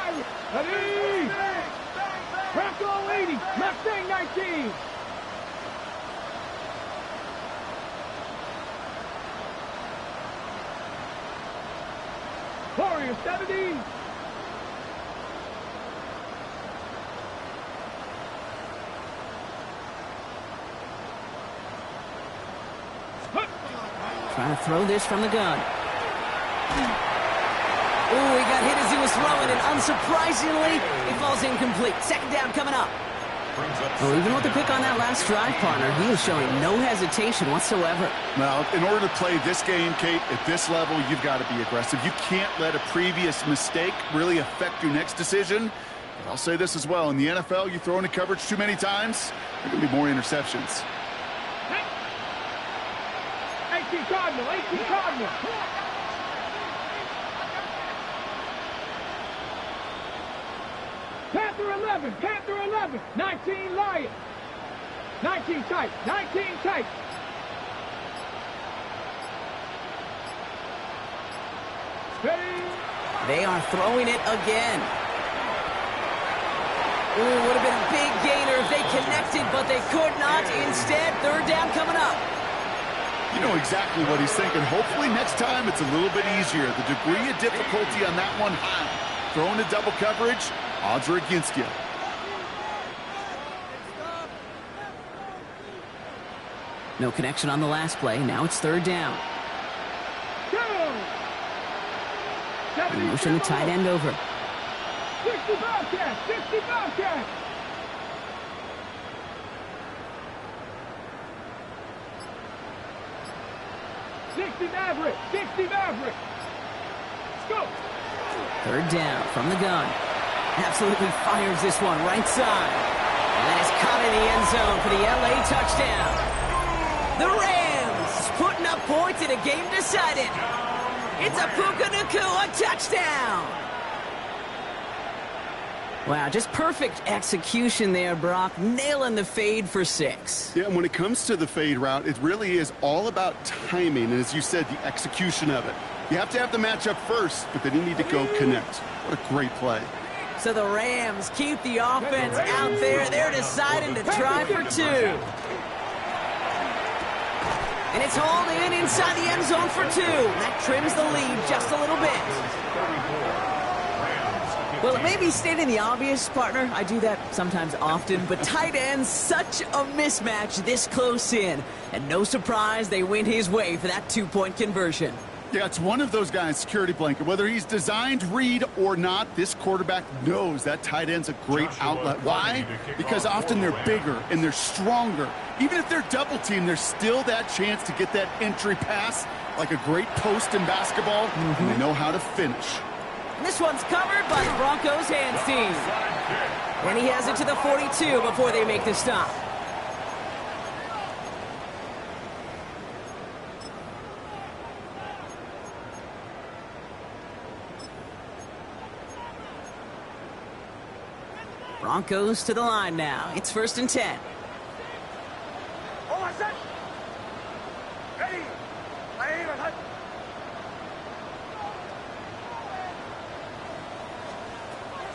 Ready? Bronco 80, Mustang 19. Warrior 70. Trying to throw this from the gun. Ooh, he got hit as he was throwing, and unsurprisingly, it falls incomplete. 2nd down coming up. Well, even with the pick on that last drive, partner, he was showing no hesitation whatsoever. Now, in order to play this game, Kate, at this level, you've got to be aggressive. You can't let a previous mistake really affect your next decision. But I'll say this as well. In the NFL, you throw into coverage too many times, there are going to be more interceptions. 18 Cardinal, 18 Cardinal. Panther 11, Panther 11, 19 Lion. 19 tight, 19 tight. Ready? They are throwing it again. Ooh, would have been a big gainer if they connected, but they could not. Instead, 3rd down coming up. You know exactly what he's thinking. Hopefully next time it's a little bit easier. The degree of difficulty on that one high. Throwing to double coverage, odds are against you. No connection on the last play. Now it's 3rd down. They motion the tight end over. 60 Bobcat, 60 Bobcat. Maverick, 60 Maverick. Let's go. 3rd down from the gun. Absolutely fires this one right side. And that is caught in the end zone for the LA touchdown. The Rams putting up points in a game decided. It's a Puka Nacua touchdown. Wow, just perfect execution there, Brock. Nailing the fade for 6. Yeah, and when it comes to the fade route, it really is all about timing, and as you said, the execution of it. You have to have the matchup first, but then you need to go connect. What a great play. So the Rams keep the offense out there. They're deciding to try for 2. And it's hauled in inside the end zone for 2. That trims the lead just a little bit. Well, it may be stating the obvious, partner. I do that sometimes often, but tight ends, such a mismatch this close in. And no surprise, they went his way for that 2-point conversion. Yeah, it's one of those guys, security blanket. Whether he's designed read or not, this quarterback knows that tight end's a great outlet. Why? Because often they're bigger and they're stronger. Even if they're double teamed, there's still that chance to get that entry pass like a great post in basketball, and they know how to finish. And this one's covered by the Broncos hands team. And he has it to the 42 before they make the stop. Broncos to the line now. It's 1st and 10. Ready?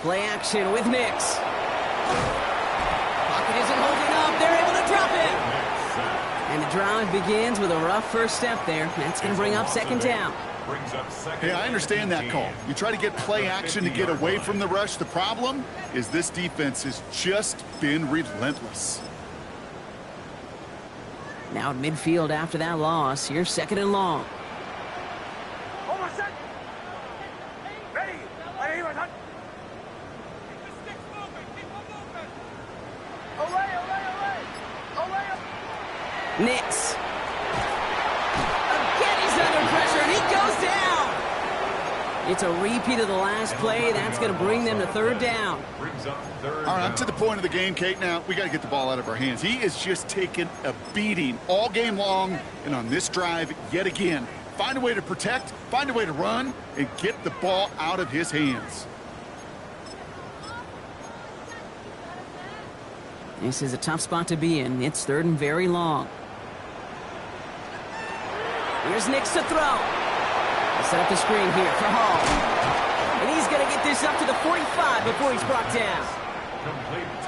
Play action with Nix. Pocket isn't holding up. They're able to drop it. And the drive begins with a rough first step there. That's going to bring up 2nd down. Hey, I understand that call. You try to get play action to get away from the rush. The problem is this defense has just been relentless. Now at midfield after that loss. Here's 2nd and long. Nix. Again, he's under pressure, and he goes down. It's a repeat of the last play. That's going to bring them to third down. All right, I'm to the point of the game, Kate. Now, we got to get the ball out of our hands. He is just taking a beating all game long, and on this drive, yet again. Find a way to protect, find a way to run, and get the ball out of his hands. This is a tough spot to be in. It's third and very long. Here's Nix to throw. He'll set up the screen here for Hall. And he's going to get this up to the 45 before he's brought down.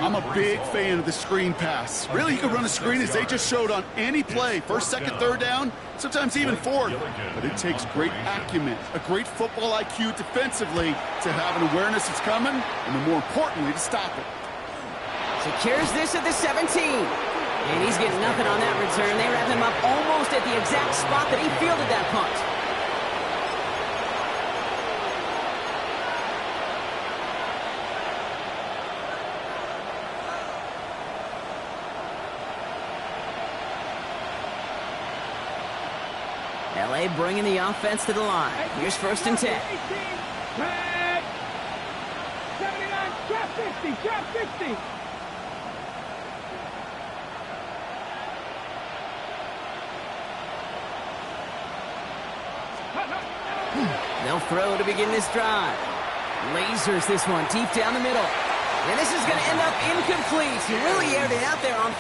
I'm a big fan of the screen pass. Really, you can run a screen as they just showed on any play. First, second, third down, sometimes even fourth. But it takes great acumen, a great football IQ defensively to have an awareness it's coming, and then more importantly, to stop it. Secures this at the 17. And he's getting nothing on that return. They wrap him up almost at the exact spot that he fielded that punt. LA bringing the offense to the line. Here's first and 10. 79, drop 50, drop 50. They'll throw to begin this drive. Lasers this one deep down the middle. And this is going to end up incomplete. He really aired it out there on.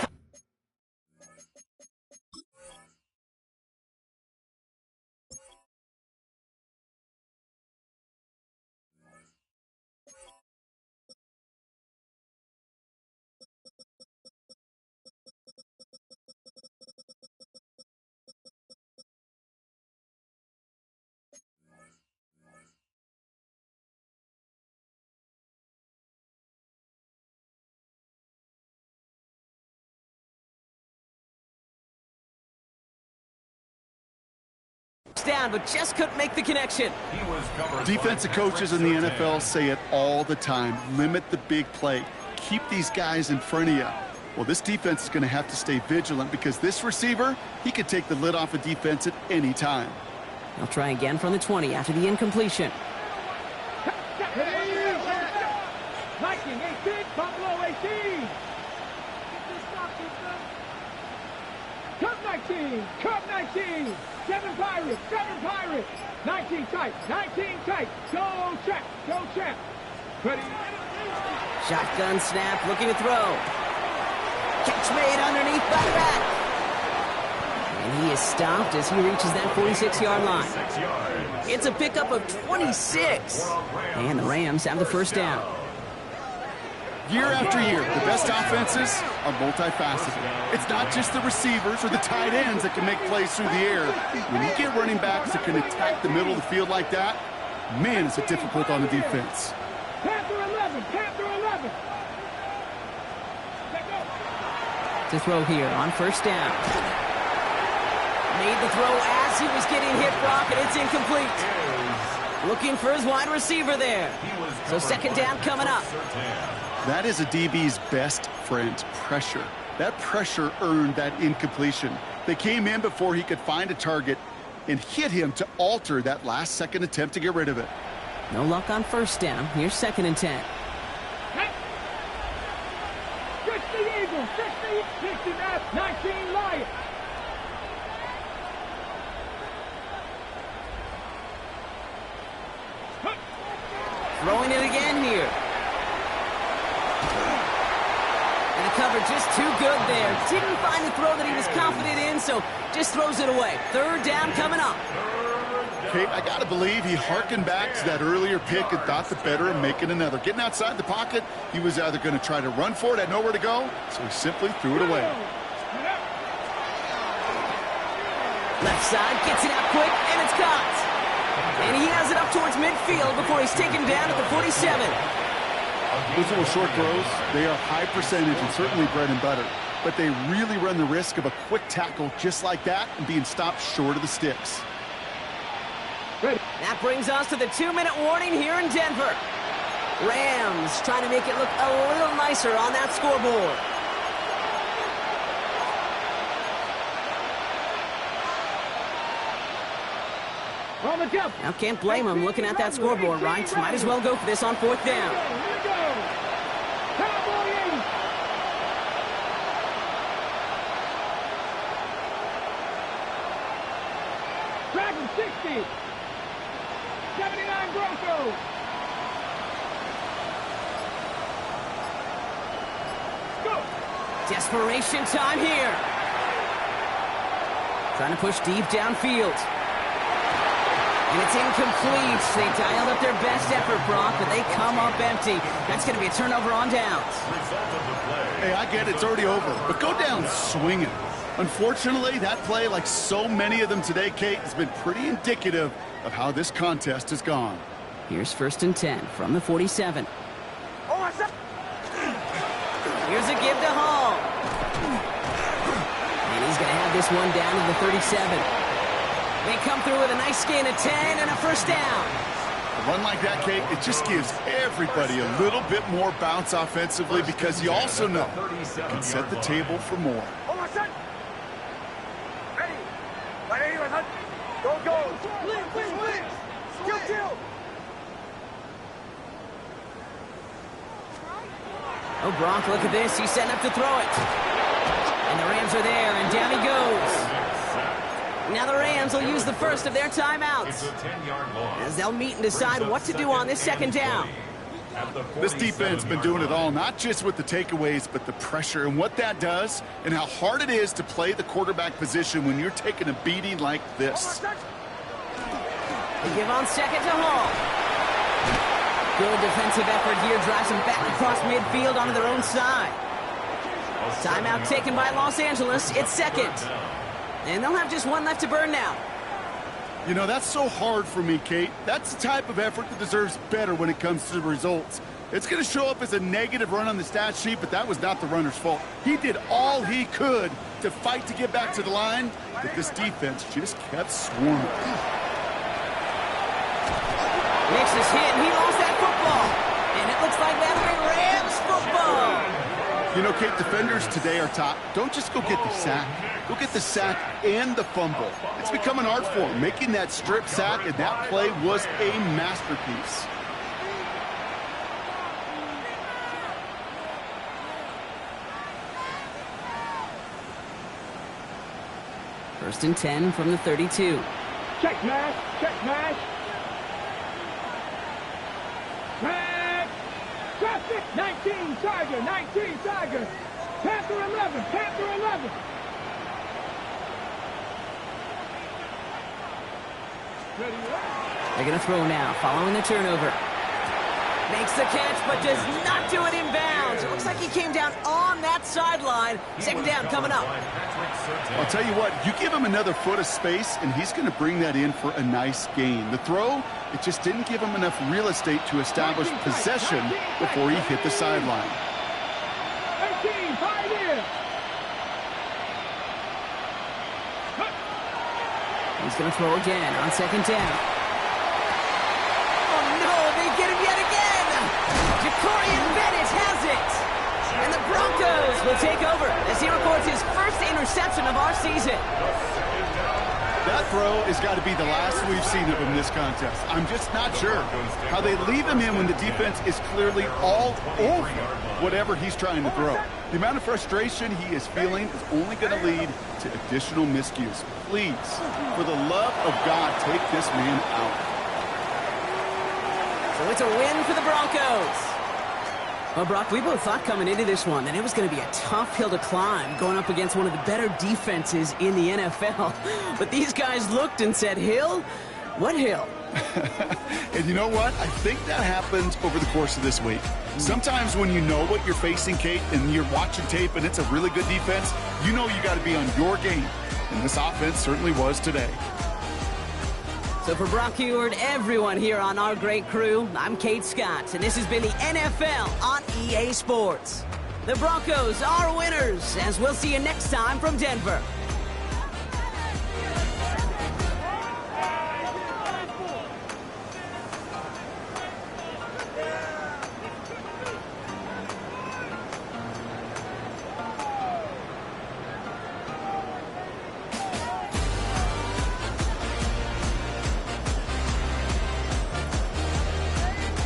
Down, but just couldn't make the connection. Defensive coaches in the NFL say it all the time. Limit the big play. Keep these guys in front of you. Well, this defense is going to have to stay vigilant because this receiver, he could take the lid off a defense at any time. They'll try again from the 20 after the incompletion. 19, 18, Buffalo 18. Cup 19, Cup 19. 7 Pirates, 7 Pirates. 19 tight, 19 tight. Go check, go check. Ready. Shotgun snap, looking to throw. Catch made underneath by the back. And he is stopped as he reaches that 46-yard line. It's a pickup of 26. And the Rams have the first down. Year after year, the best offenses are multifaceted. It's not just the receivers or the tight ends that can make plays through the air. When you get running backs that can attack the middle of the field like that, man, is it difficult on the defense. Panther 11, Panther 11. To throw here on first down. Made the throw as he was getting hit, Brock, and it's incomplete. Looking for his wide receiver there. So second down coming up. That is a DB's best friend, pressure. That pressure earned that incompletion. They came in before he could find a target and hit him to alter that last-second attempt to get rid of it. No luck on first down. Here's second and 10. 60 Eagles, 60 Nats, 19 Lions. Throwing it again here. And the cover just too good there. Didn't find the throw that he was confident in, so just throws it away. Third down coming up. Okay, I got to believe he harkened back to that earlier pick and thought the better of making another. Getting outside the pocket, he was either going to try to run for it, had nowhere to go, so he simply threw it away. Left side, gets it out quick, and it's caught. And he has it up towards midfield before he's taken down at the 47. Those little short throws, they are high percentage and certainly bread and butter. But they really run the risk of a quick tackle just like that and being stopped short of the sticks. That brings us to the 2-minute warning here in Denver. Rams trying to make it look a little nicer on that scoreboard. on the jump. Now, can't blame him looking at that scoreboard, right? Might as well go for this on 4th down. Here we go. Cowboy 80. Dragon 60. 79 Broncos. Go. Desperation time here. Trying to push deep downfield. And it's incomplete. They dialed up their best effort, Brock, but they come up empty. That's going to be a turnover on downs. Hey, I get it. It's already over. But go down swinging. Unfortunately, that play, like so many of them today, Kate, has been pretty indicative of how this contest has gone. Here's 1st and 10 from the 47. Here's a give to Hall. And he's going to have this one down to the 37. They come through with a nice gain of 10 and a 1st down. A run like that, Kate, it just gives everybody a little bit more bounce offensively because you also know you can set the table for more. Oh, Brock, look at this. He's setting up to throw it. And the Rams are there, and down he goes. Now the Rams will use the first of their timeouts as they'll meet and decide what to do on this 2nd down. This defense has been doing it all, not just with the takeaways, but the pressure and what that does and how hard it is to play the quarterback position when you're taking a beating like this. They give on 2nd to Hall. Good defensive effort here, drives them back across midfield onto their own side. Timeout taken by Los Angeles. It's 2nd. And they'll have just one left to burn now. You know, that's so hard for me, Kate. That's the type of effort that deserves better when it comes to the results. It's going to show up as a negative run on the stat sheet, but that was not the runner's fault. He did all he could to fight to get back to the line, but this defense just kept swarming. Makes his hit, and he lost that football. And it looks like that'll be Rams football. You know, Kate, defenders today are top. Don't just go get the sack. Go get the sack and the fumble. It's become an art form. Making that strip sack and that play was a masterpiece. First and 10 from the 32. Check mash. Check mash. Back. Traffic. 19 Tiger. 19 Tiger. Panther 11. Panther 11. They're going to throw now, following the turnover. Makes the catch, but does not do it in bounds. It looks like he came down on that sideline. 2nd down coming up. I'll tell you what, you give him another foot of space, and he's going to bring that in for a nice gain. The throw, it just didn't give him enough real estate to establish possession before he hit the sideline. 18, Pioneer. He's going to throw again on 2nd down. Oh, no, they get him yet again. Jacorian Bennett has it. And the Broncos will take over as he records his first interception of our season. That throw has got to be the last we've seen of him this contest. I'm just not sure how they leave him in when the defense is clearly all over whatever he's trying to throw. The amount of frustration he is feeling is only going to lead to additional miscues. Please, for the love of God, take this man out. So it's a win for the Broncos. Well, Brock, we both thought coming into this one that it was going to be a tough hill to climb going up against one of the better defenses in the NFL. But these guys looked and said, hill? What hill? And you know what? I think that happens over the course of this week. Sometimes when you know what you're facing, Kate, and you're watching tape and it's a really good defense, you know you got to be on your game. And this offense certainly was today. So for Brock Huard, everyone here on our great crew, I'm Kate Scott, and this has been the NFL on EA Sports. The Broncos are winners, as we'll see you next time from Denver.